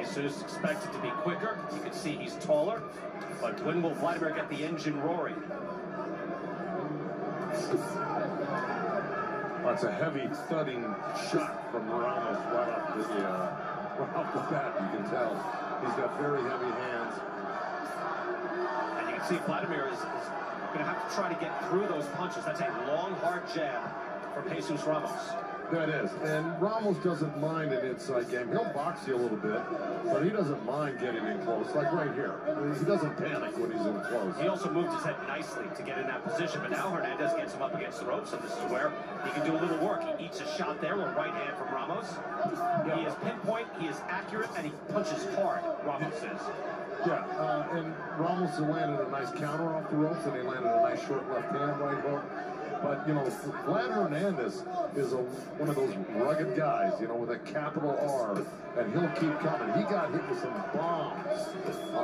Jesus expected to be quicker. You can see he's taller. But when will Vladimir get the engine roaring? That's a heavy thudding shot from Ramos right off the bat. You can tell he's got very heavy hands. And you can see Vladimir is going to have to try to get through those punches. That's a long, hard jab for Jesus Ramos. That is, and Ramos doesn't mind an inside game. He'll box you a little bit, but he doesn't mind getting in close, like right here. He doesn't panic when he's in close. He also moved his head nicely to get in that position, but now Hernandez gets him up against the ropes, and this is where he can do a little work. He eats a shot there with right hand from Ramos. He is pinpoint, he is accurate, and he punches hard, Ramos says. Yeah, and Ramos landed a nice counter off the ropes, and he landed a nice short left hand right hook. But, you know, Vladimir Hernandez is one of those rugged guys, you know, with a capital R, and he'll keep coming. He got hit with some bombs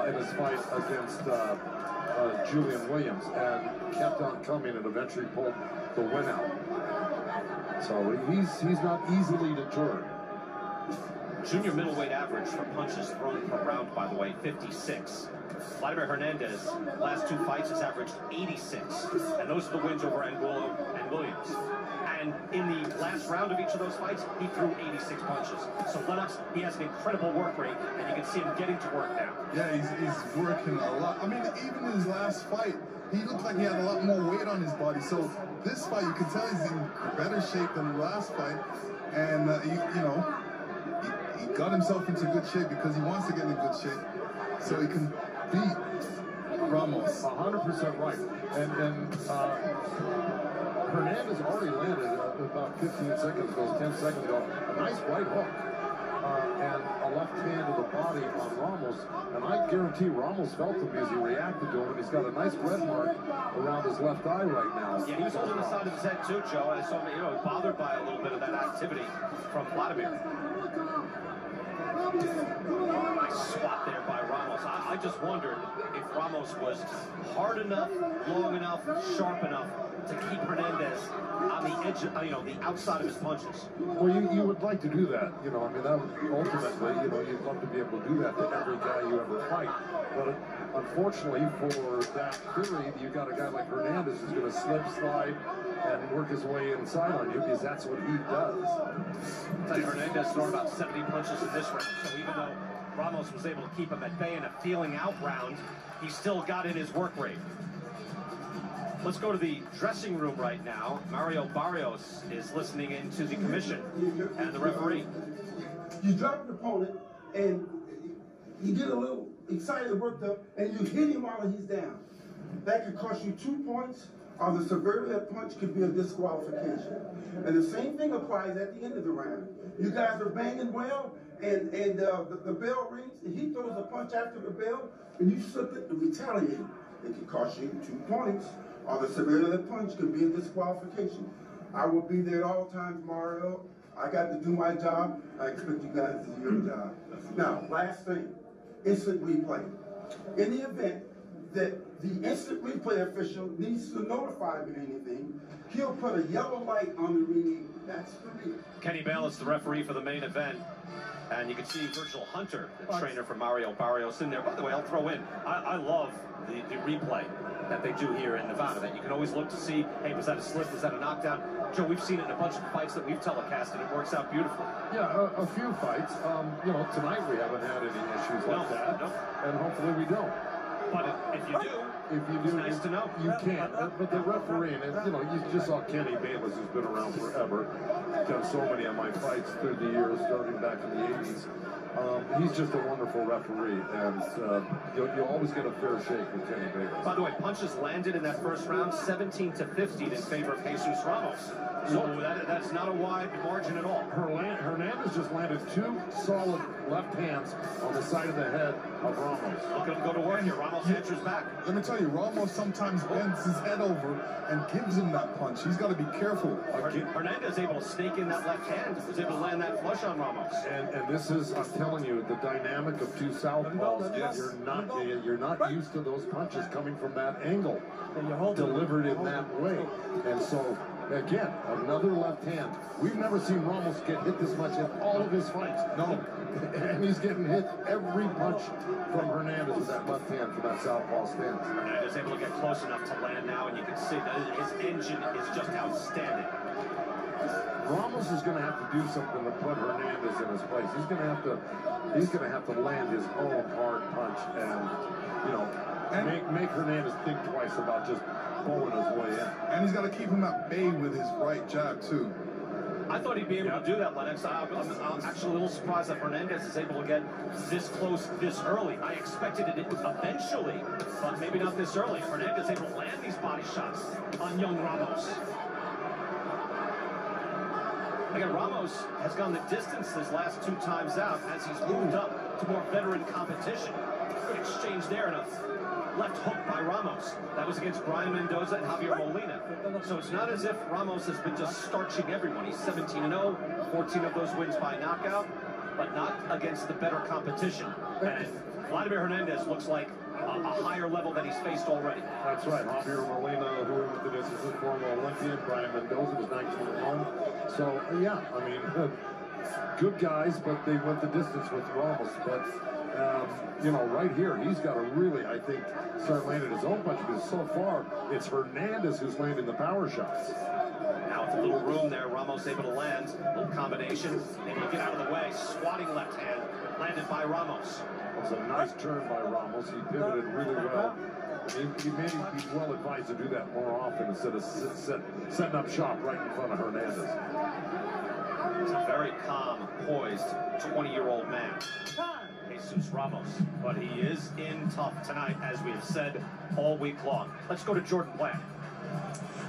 in his fight against Julian Williams and kept on coming and eventually pulled the win out. So he's not easily deterred. Junior middleweight average for punches thrown per round, by the way, 56. Vladimir Hernandez, last two fights, has averaged 86. And those are the wins over Angulo and Williams. And in the last round of each of those fights, he threw 86 punches. So Lennox, he has an incredible work rate, and you can see him getting to work now. Yeah, he's working a lot. I mean, even in his last fight, he looked like he had a lot more weight on his body. So this fight, you can tell he's in better shape than the last fight. And, he got himself into good shape because he wants to get in good shape so he can beat Ramos. 100% right. And Hernandez already landed about 15 seconds ago, 10 seconds ago, a nice right hook and a left hand to the body on Ramos. And I guarantee Ramos felt him as he reacted to him. And he's got a nice red mark around his left eye right now. Yeah, he was holding the side of his head too, Joe. I saw him, bothered by a little bit of that activity from Vladimir. Nice swat there by Ramos. I just wondered if Ramos was hard enough, long enough, sharp enough to keep Hernandez on the edge, the outside of his punches. Well, you would like to do that, I mean, that would ultimately, you'd love to be able to do that to every guy you ever fight. But unfortunately for that theory, you got a guy like Hernandez who's going to slip, slide, and work his way inside on you because that's what he does. Hernandez threw about 70 punches in this round, so even though Ramos was able to keep him at bay in a feeling out round, he still got in his work rate. Let's go to the dressing room right now. Mario Barrios is listening in to the commission and the referee. You drop an opponent and you get a little excited, worked up, and you hit him while he's down. That could cost you 2 points, or the severity of that punch could be a disqualification. And the same thing applies at the end of the round. You guys are banging well, and the bell rings, and he throws a punch after the bell, and you slip it and retaliate. It could cost you 2 points, or the severity of that punch could be a disqualification. I will be there at all times, Mario. I got to do my job. I expect you guys to do your job. Now, last thing, instant replay. In the event that the instant replay official needs to notify me of anything, he'll put a yellow light on the ring. That's for me. Kenny Bayless, the referee for the main event. And you can see Virgil Hunter, the trainer for Mario Barrios, in there. By the way, I'll throw in, I love the replay that they do here in Nevada, that you can always look to see, hey, was that a slip, was that a knockdown? Joe, we've seen it in a bunch of fights that we've telecast, and it works out beautifully. Yeah, a few fights. Tonight we haven't had any issues like that, and hopefully we don't. But if you do, it's nice to know. You can, but the refereeing, you just saw Kenny Bayless, who's been around forever, done so many of my fights through the years, starting back in the 80s. He's just a wonderful referee, and you'll always get a fair shake with Kenny Bayless. By the way, punches landed in that first round, 17-15 in favor of Jesus Ramos. So that's not a wide margin at all. Hernandez just landed 2 solid left hands on the side of the head of Ramos. Look at him go to work here. Ramos answers back. Let me tell you, Ramos sometimes bends his head over and gives him that punch. He's got to be careful. Hernandez able to snake in that left hand. Was able to land that flush on Ramos. And this is, I'm telling you, the dynamic of 2 southpaws. Yes. You're not used to those punches coming from that angle, delivered in that way. And so Again, another left hand. We've never seen Ramos get hit this much in all of his fights. No. And he's getting hit every punch from Hernandez with that left hand from that southpaw stance. Hernandez able to get close enough to land now, and you can see that his engine is just outstanding. Ramos is going to have to do something to put Hernandez in his place. He's going to have to land his own hard punch and, you know, make Hernandez think twice about just bowling his way in. And he's got to keep him at bay with his right jab too. I thought he'd be able to do that, Lennox. I'm actually a little surprised that Hernandez is able to get this close this early. I expected it eventually, but maybe not this early. Hernandez able to land these body shots on young Ramos. Again, Ramos has gone the distance his last 2 times out as he's moved up to more veteran competition. Good exchange there, and a left hook by Ramos. That was against Brian Mendoza and Javier Molina. So it's not as if Ramos has been just starching everyone. He's 17-0, 14 of those wins by knockout, but not against the better competition. And Vladimir Hernandez looks like a higher level than he's faced already. That's right. Javier Molina, who went the distance, is a former Olympian. Brian Mendoza was 19-1. So, yeah, I mean, good guys, but they went the distance with Ramos. But, you know, right here, he's got to really, I think, start landing his own punch, because so far, it's Hernandez who's landing the power shots. Now with a little room there, Ramos able to land. A little combination. Able to get out of the way. Swatting left hand. Landed by Ramos. It was a nice turn by Ramos. He pivoted really well. He may be well advised to do that more often instead of setting up shop right in front of Hernandez. He's a very calm, poised, 20-year-old man, Jesus Ramos. But he is in tough tonight, as we have said all week long. Let's go to Jordan Bland.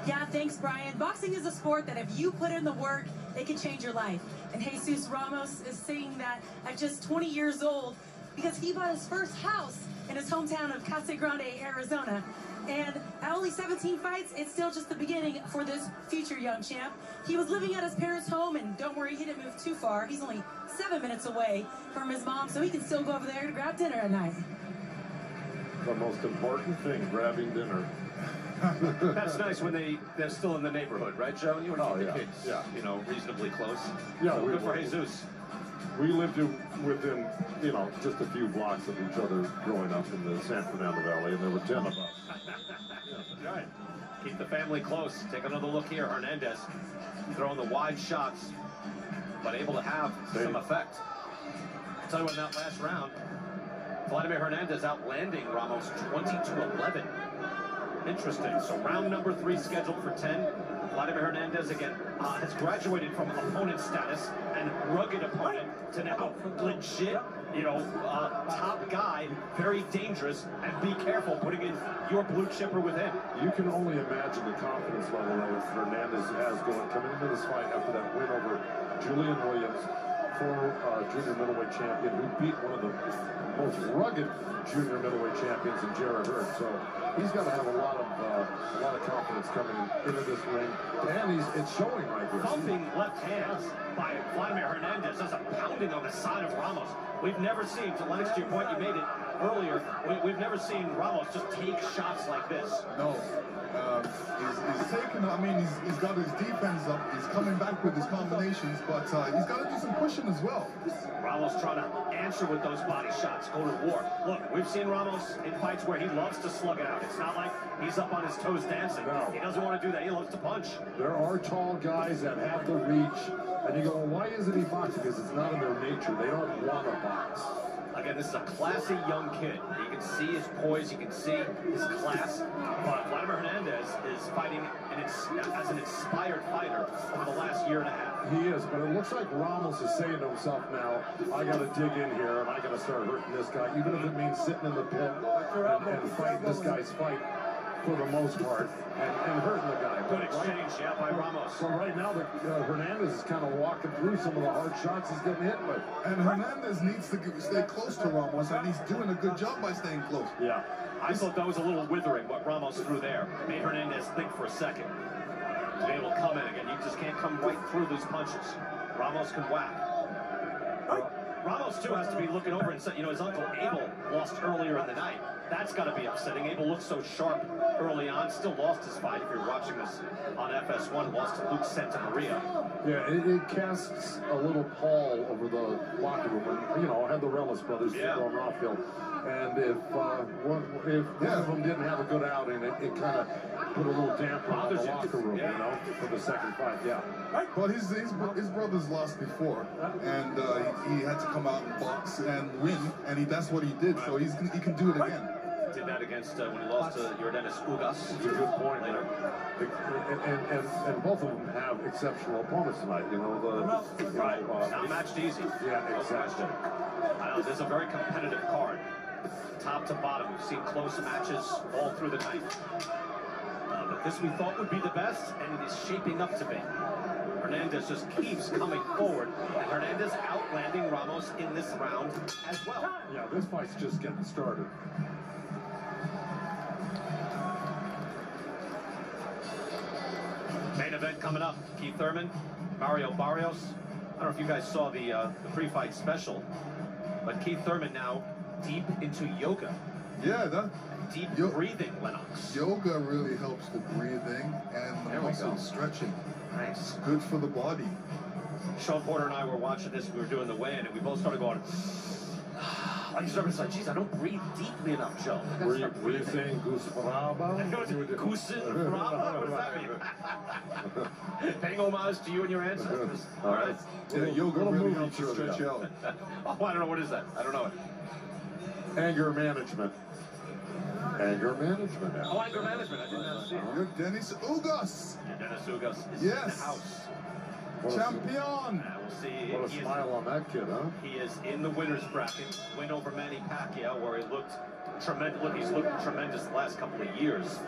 Yeah, thanks, Brian. Boxing is a sport that if you put in the work, it can change your life. And Jesus Ramos is saying that at just 20 years old, because he bought his first house in his hometown of Casa Grande, Arizona. And at only 17 fights, it's still just the beginning for this future young champ. He was living at his parents' home, and don't worry, he didn't move too far. He's only 7 minutes away from his mom, so he can still go over there to grab dinner at night. The most important thing, grabbing dinner. That's nice when they're still in the neighborhood, right, Joe? You want to keep the kids, you know, reasonably close. Yeah, so good for Jesus. We lived within, you know, just a few blocks of each other growing up in the San Fernando Valley, and there were 10 of us. All right. Keep the family close. Take another look here. Hernandez throwing the wide shots, but able to have some effect. I'll tell you what, in that last round, Vladimir Hernandez outlanding Ramos 20-11. Interesting. So round number 3 scheduled for 10. Vladimir Hernandez again has graduated from opponent status and rugged opponent to now legit, you know, top guy, very dangerous, and be careful putting in your blue chipper with him. You can only imagine the confidence level that Hernandez has coming into this fight after that win over Julian Williams, former junior middleweight champion, who beat one of the most rugged junior middleweight champions in Jared Hurd. So he's got to have a lot of confidence coming into this ring, and it's showing right here. Thumping left hands by Vladimir Hernandez. There's a pounding on the side of Ramos. We've never seen, to Lennox, to your point, you made it earlier, we've never seen Ramos just take shots like this. No. He's taking, I mean, he's got his defense up. He's coming back with his combinations, but he's got to do some pushing as well. Ramos trying to answer with those body shots, go to war. Look, we've seen Ramos in fights where he loves to slug it out. It's not like he's up on his toes dancing. No. He doesn't want to do that. He loves to punch. There are tall guys that have the reach, and you go, well, why isn't he boxing? Because it's not in their nature. They don't want to box. Again, this is a classy young kid. You can see his poise, you can see his class. But Vladimir Hernandez is fighting as an inspired fighter over the last year and a half. He is, but it looks like Ramos is saying to himself now, I got to dig in here and I got to start hurting this guy, even if it means sitting in the pit and fighting this guy's fight for the most part and hurting the guy. Good exchange, yeah, by Ramos. So right now, Hernandez is kind of walking through some of the hard shots he's getting hit with. And Hernandez needs to stay close to Ramos, and he's doing a good job by staying close. Yeah. I thought that was a little withering, what Ramos threw there. Made Hernandez think for a second. To be able to come in again, you just can't come right through these punches. Ramos can whack. Ramos, too, has to be looking over and saying, you know, his uncle Abel lost earlier in the night. That's got to be upsetting. Abel looked so sharp early on, still lost his fight. If you're watching this on FS1, lost to Luke Santamaria. Yeah, it casts a little pall over the locker room. And, you know, had the Relis brothers going off field. And if one of them didn't have a good outing, it kind of put a little damper on the locker room, you know, for the second fight. Well, his brothers lost before, and he had to come out and box and win, and that's what he did. So he can do it again. Did that against when he lost to Yordenis Ugas. It's a good point later. And both of them have exceptional opponents tonight. You know, not matched easy. Yeah, exactly. There's a very competitive card, top to bottom. We've seen close matches all through the night. But this we thought would be the best, and it is shaping up to be. Hernandez just keeps coming forward, and Hernandez outlanding Ramos in this round as well. Yeah, this fight's just getting started. Main event coming up. Keith Thurman, Mario Barrios. I don't know if you guys saw the pre-fight special, but Keith Thurman now deep into yoga. Yeah, deep breathing, Lennox. Yoga really helps the breathing and the muscle stretching. Nice. Good for the body. Sean Porter and I were watching this. We were doing the weigh-in, and we both started going. I started like, geez, I don't breathe deeply enough, Joe. Were you saying Goose Brava? Goose Brava? What does that mean? Paying homage to you and your ancestors. All right. Yeah, yoga really helps you stretch out. Oh, I don't know. What is that? I don't know it. Anger management. Anger management. Oh, anger management. I did not see it. You're Dennis Ugas. Dennis Ugas is in the house. Champion. We'll see. What a smile on that kid, huh? He is in the winner's bracket. Win over Manny Pacquiao, where he looked tremendous. Look, he's looked tremendous the last couple of years.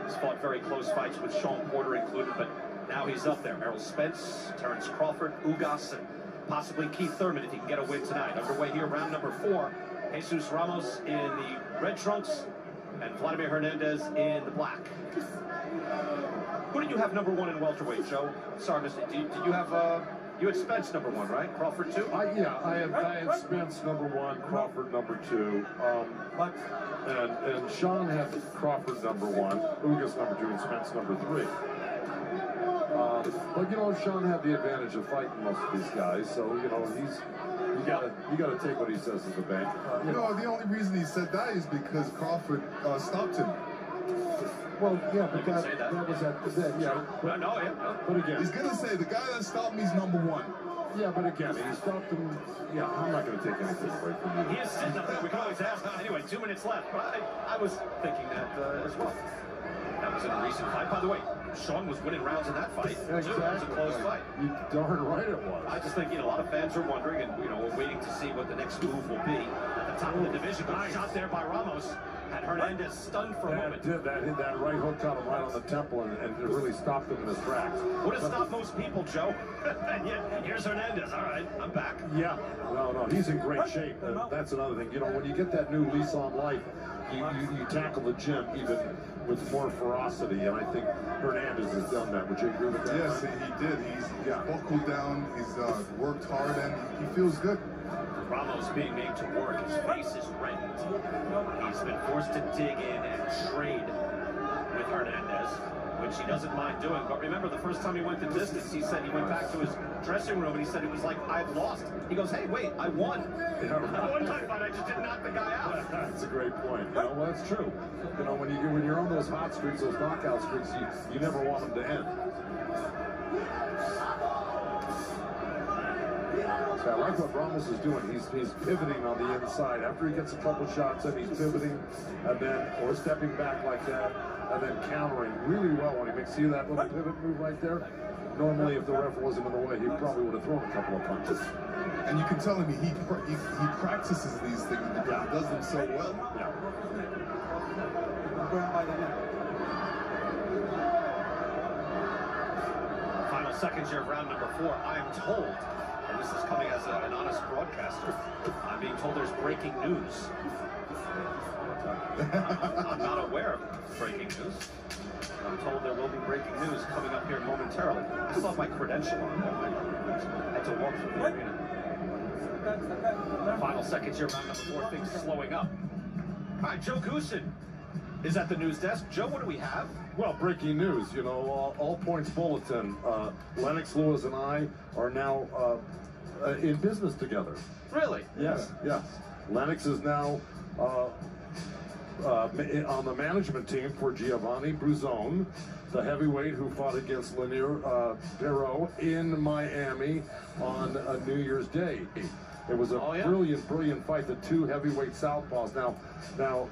He's fought very close fights with Sean Porter included, but now he's up there. Errol Spence, Terrence Crawford, Ugas, and possibly Keith Thurman if he can get a win tonight. Underway here, round number 4. Jesus Ramos in the red trunks and Vladimir Hernandez in the black. Who did you have number 1 in welterweight, Joe? Sorry, Mr. Did you have you had Spence number 1, right? Crawford 2? I had Spence number 1, Crawford number 2. And Sean had Crawford number 1, Ugas number 2, and Spence number 3. But you know, Sean had the advantage of fighting most of these guys, so you know you gotta take what he says as a bank. You know, the only reason he said that is because Crawford stopped him. Well, yeah, but that was at the yeah. But again, he's gonna say the guy that stopped me is number 1. Yeah, but again, he stopped him. Yeah, I'm not gonna take anything away from you. He is sitting up there. We can always ask. Anyway, 2 minutes left. But I was thinking that as well. That was in a recent fight, by the way. Sean was winning rounds in that fight. Exactly. It was a close fight. You darn right it was. I just think, you know, a lot of fans are wondering, and, you know, we're waiting to see what the next move will be at the top of the division. But shot there by Ramos had Hernandez stunned for a moment. That right hook caught him right on the temple and it really stopped him in his tracks. Would have stopped most people, Joe. And yet, here's Hernandez. All right, I'm back. Yeah. No, he's in great shape. And that's another thing. You know, when you get that new lease on life, you tackle the gym even with more ferocity, and I think Hernandez has done that. Would you agree with that? Yes, he did. He's buckled down, he's worked hard, and he feels good. Ramos being made to work. His face is reddened. He's been forced to dig in and trade with Hernandez, which he doesn't mind doing. But remember, the first time he went the distance, he said he went back to his dressing room and he said it was like, I've lost. He goes, hey, wait, I won. I won my fight. I just didn't knock the guy out. That's a great point. You know, well, that's true. You know, when you're on those hot streaks, those knockout streaks, you never want them to end. So I like what Ramos is doing. He's pivoting on the inside. After he gets a couple shots in, he's pivoting and then or stepping back like that and then countering really well when he makes see that little pivot move right there. Normally, if the ref wasn't in the way, he probably would have thrown a couple of punches. And you can tell him he practices these things because he does them so well. Yeah. Final seconds here of round number 4. I am told, and this is coming as an honest broadcaster, I'm being told there's breaking news. I'm not aware of breaking news. I'm told there will be breaking news coming up here momentarily. I still have my credential on. I had to walk through the arena. Final seconds here, round number 4, things slowing up. All right, Joe Goosen is at the news desk. Joe, what do we have? Well, breaking news, you know, All Points Bulletin. Lennox Lewis and I are now in business together. Really? Yes, yes. Lennox is now on the management team for Giovanni Bruzone, the heavyweight who fought against Vladimir Hernandez in Miami on New Year's Day. It was a brilliant fight, the two heavyweight southpaws. Now,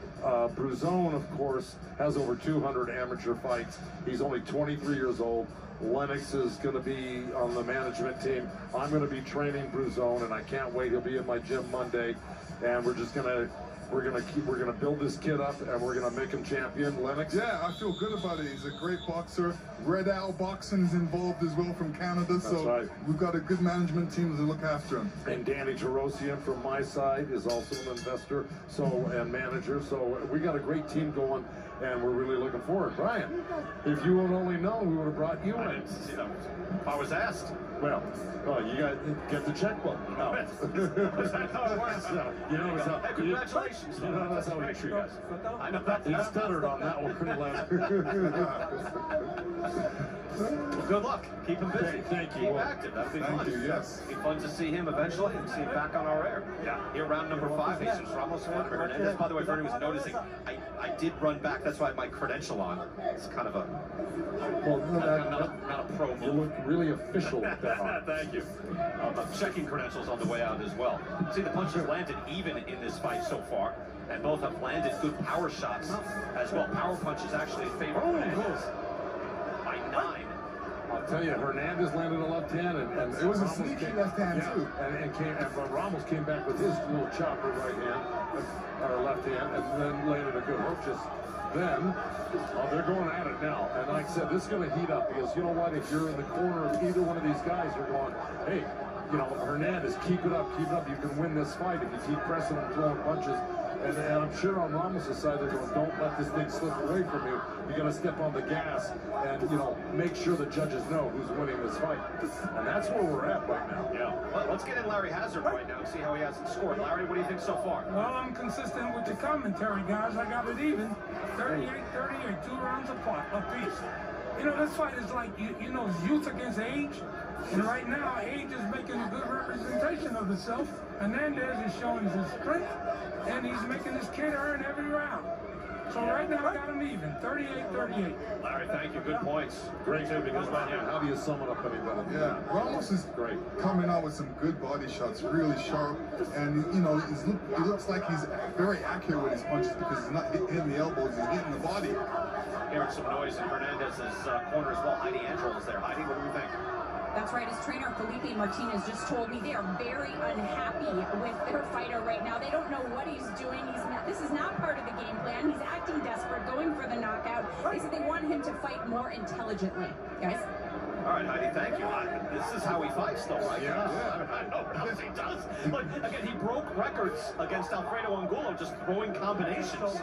Bruzone, of course, has over 200 amateur fights. He's only 23 years old. Lennox is going to be on the management team. I'm going to be training Bruzone, and I can't wait. He'll be in my gym Monday, and we're gonna build this kid up, and we're gonna make him champion. Lennox. Yeah, I feel good about it. He's a great boxer. Red Owl Boxing's involved as well from Canada, so we've got a good management team to look after him. And Danny Jarosian from my side is also an investor, and manager. So we got a great team going, and we're really looking forward. Brian, if you would only known, we would have brought you in. I was asked. Well, you got to get the checkbook. No. Is that how it works? No. You know, Hey, congratulations. You know, that's how we treat us. I know that. He stuttered on that one. Well, good luck. Keep him busy. Thank you. Keep active. That'd be fun. Thank you, yes. It'd be fun to see him eventually and see him back on our air. Yeah. Here, round number 5, Jesus Ramos, Vladimir Hernandez. By the way, if anyone was noticing, I did run back. That's why I have my credential on. It's kind of a... Well, not a pro move. You look really official with that on. Thank you. I'm checking credentials on the way out as well. See, the punches landed even in this fight so far, and both have landed good power shots as well. Power punches actually in favor of Hernandez by 9. I'll tell you, Hernandez landed a left hand, and it was a sneaky left hand too. And Ramos came back with his little chopper right hand, or left hand, and then landed a good hook. Then, they're going at it now. And like I said, this is going to heat up because you know what? If you're in the corner of either one of these guys, you're going, hey, you know, Hernandez, keep it up. You can win this fight if you keep pressing and throwing punches. And I'm sure on Ramos' side, they're going, don't let this thing slip away from you. You got to step on the gas and, you know, make sure the judges know who's winning this fight. And that's where we're at right now. Yeah. Well, let's get in Larry Hazard right now and see how he has it scored. Larry, what do you think so far? Well, I'm consistent with the commentary, guys. I got it even. 38-38, 2 rounds apiece. You know, this fight is like, you know, youth against age. And right now, age is making a good representation of itself. Hernandez is showing his strength, and he's making this kid earn every round. So right now, I got him even, 38-38. Larry, thank you. Good points. Great too, because how do you sum it up any better than that? Ramos is great, coming out with some good body shots, really sharp, and you know, he looks like he's very accurate with his punches because he's not hitting the elbows, he's hitting the body. Hearing some noise in Hernandez's corner as well. Heidi Angel is there. Heidi, what do we think? That's right. His trainer, Felipe Martinez, just told me they are very unhappy with their fighter right now. They don't know what he's doing. This is not part of the game plan. He's acting desperate, going for the knockout. They said they want him to fight more intelligently. Guys? All right, Heidi, thank you. This is how he fights, though, right? Yeah. I know what else he does. Look, again, he broke records against Alfredo Angulo just throwing combinations.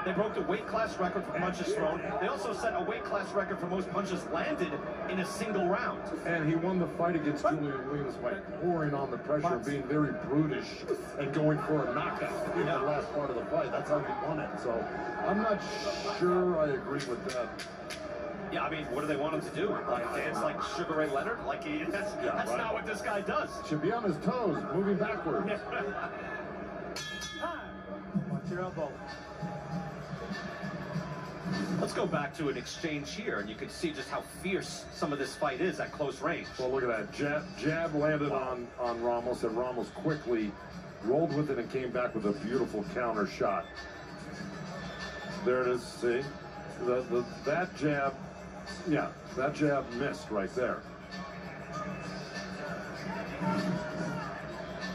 They broke the weight class record for punches thrown. They also set a weight class record for most punches landed in a single round. And he won the fight against Julian Williams by pouring on the pressure, being very brutish, and going for a knockout in the last part of the fight. That's how he won it. So I'm not sure I agree with that. Yeah, I mean, what do they want him to do? Like dance like Sugar Ray Leonard? Like that's not what this guy does. Should be on his toes, moving backwards. Watch your elbow. Let's go back to an exchange here, and you can see just how fierce some of this fight is at close range. Well, look at that. Jab landed on Ramos, and Ramos quickly rolled with it and came back with a beautiful counter shot. There it is. See? That jab, yeah, that jab missed right there.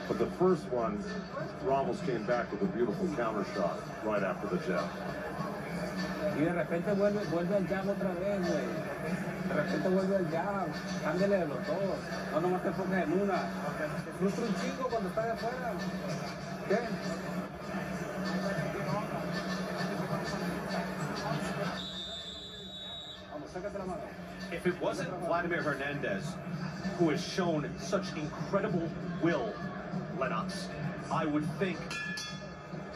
But the first one, Ramos came back with a beautiful counter shot right after the jab. Y de repente vuelve al jab otra vez, güey. De repente vuelve al jab. Cámbiale de los dos. No nomás te pongas en una. Te frustra un chingo cuando estás de afuera. ¿Qué? Vamos, sácate la mano. If it wasn't Vladimir Hernandez, who has shown such incredible will Lennox, I would think,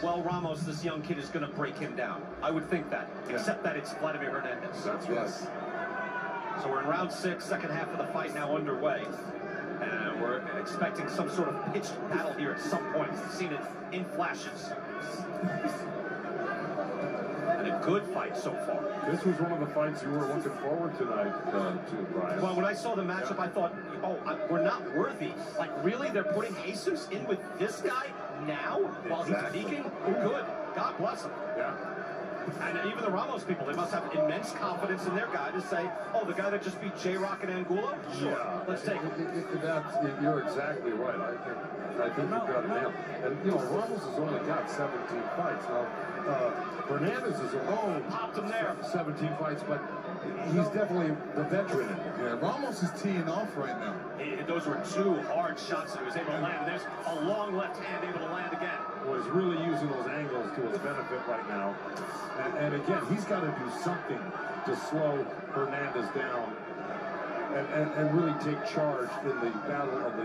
well, Ramos, this young kid is going to break him down. I would think that, except that it's Vladimir Hernandez. That's right. So we're in round 6, second half of the fight now underway. And we're expecting some sort of pitched battle here at some point. We've seen it in flashes. And a good fight so far. This was one of the fights you were looking forward tonight to, Brian. Well, when I saw the matchup, I thought, oh, we're not worthy. Like, really? They're putting Jesus in with this guy now while he's peaking? Good. God bless him. Yeah. And even the Ramos people, they must have immense confidence in their guy to say, oh, the guy that just beat J-Rock and Angulo? Sure, yeah. Let's take it. You're exactly right. I think you've got it nailed. And, you know, Ramos has only got 17 fights. Now, Hernandez is popped him there. 17 fights, but he's definitely the veteran. Yeah, Ramos is teeing off right now. Those were 2 hard shots that he was able to land. There's a long left hand able to land again. Well, he's really using those angles to his benefit right now. And again, he's got to do something to slow Hernandez down and really take charge in the battle of the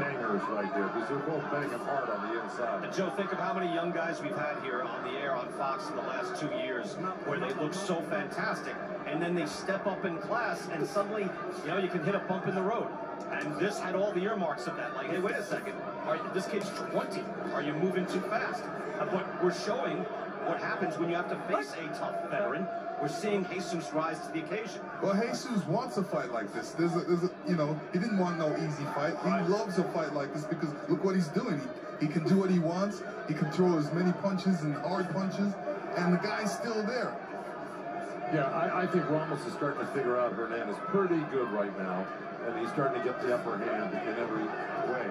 bangers right there, because they're both banging hard on the inside. And Joe, think of how many young guys we've had here on the air on Fox in the last 2 years where they look so fantastic, and then they step up in class, and suddenly, you know, you can hit a bump in the road. And this had all the earmarks of that. Like, hey, wait a second. This kid's 20. Are you moving too fast? But we're showing what happens when you have to face a tough veteran. We're seeing Jesus rise to the occasion. Well, Jesus wants a fight like this. There's a, you know, he didn't want no easy fight. He loves a fight like this because look what he's doing. He can do what he wants. He can throw as many punches and hard punches, and the guy's still there. Yeah, I think Ramos is starting to figure out Hernandez pretty good right now, and he's starting to get the upper hand in every way.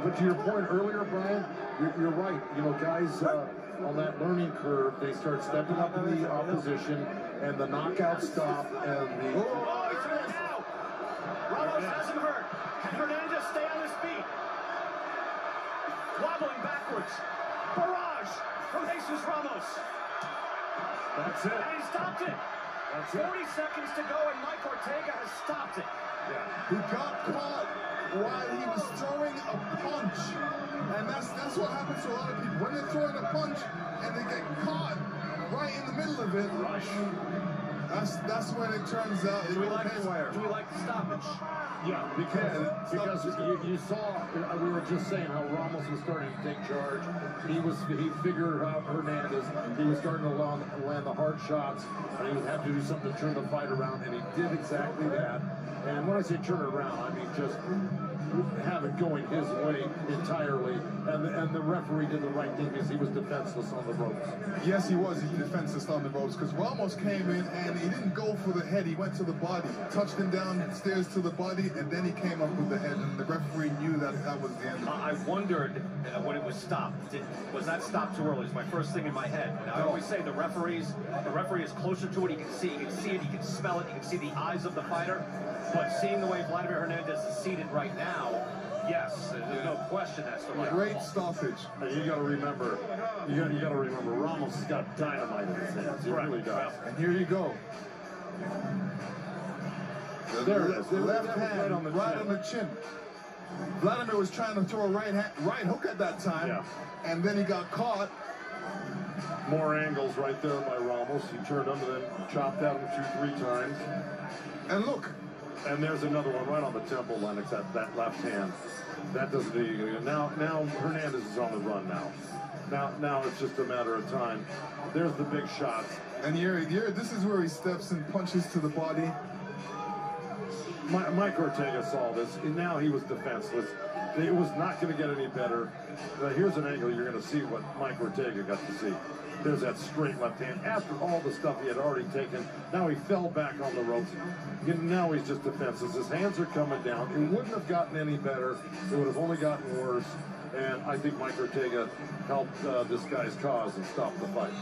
But to your point earlier, Brian, you're right. You know, guys on that learning curve, they start stepping up in the opposition, and the knockout stop, and the... Oh, he's hurt now! Ramos has him hurt. Can Hernandez stay on his feet? Wobbling backwards. Barrage from Jesus Ramos. That's it. And he stopped it. That's 40 seconds to go, and Mike Ortega has stopped it. Yeah. He got caught while he was throwing a punch. And that's what happens to a lot of people. When they're throwing a punch and they get caught right in the middle of it, that's when it turns out Do we like the stoppage? Yeah, because you saw, we were just saying how Ramos was starting to take charge. He figured out Hernandez. He was starting to land the hard shots, and he would have to do something to turn the fight around, and he did exactly that. And when I say turn it around, I mean just have it going his way entirely. And the referee did the right thing because he was defenseless on the ropes. Yes, he was. He defenseless on the ropes because Ramos came in and he didn't go for the head. He went to the body, touched him downstairs to the body, and then he came up with the head. And the referee knew that was the end. I wondered when it was stopped. Was that stopped too early? Is my first thing in my head. And I always say the referee is closer to it. He can see it. He can smell it. He can see the eyes of the fighter. But seeing the way Vladimir Hernandez is seated right now, yes, there's no question that's the right Great call. stoppage. And you got to remember, Ramos has got dynamite in his hands. He really does. And here you go. There it is. The left hand right on the chin. Vladimir was trying to throw a right hook at that time, and then he got caught. More angles right there by Ramos. He turned him and then chopped at him 2-3 times. And look. And there's another one right on the temple, Lennox, that left hand. That doesn't do you. Now Hernandez is on the run now. Now it's just a matter of time. There's the big shots. And this is where he steps and punches to the body. Mike Ortega saw this, and now he was defenseless. It was not going to get any better. Here's an angle you're going to see what Mike Ortega got to see. There's that straight left hand. After all the stuff he had already taken, now he fell back on the ropes. Now he's just defenseless. His hands are coming down. It wouldn't have gotten any better. It would have only gotten worse. And I think Mike Ortega helped this guy's cause and stop the fight.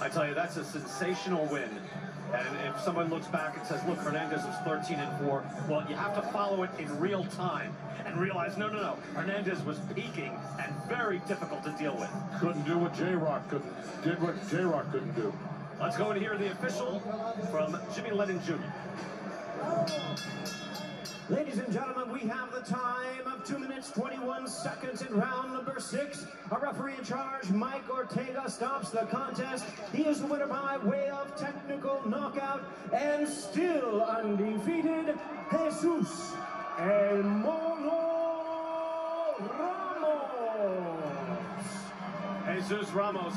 I tell you, that's a sensational win. And if someone looks back and says, look, Hernandez was 13-4, well, you have to follow it in real time and realize, no. Hernandez was peaking and very difficult to deal with. Couldn't do what J-Rock couldn't. Did what J-Rock couldn't do. Let's go and hear the official from Jimmy Lennon Jr. Ladies and gentlemen, we have the time of 2 minutes, 21 seconds in round number 6. Our referee in charge, Mike Ortega, stops the contest. He is the winner by way of technical knockout and still undefeated, Jesus El Mono Ramos. Jesus Ramos.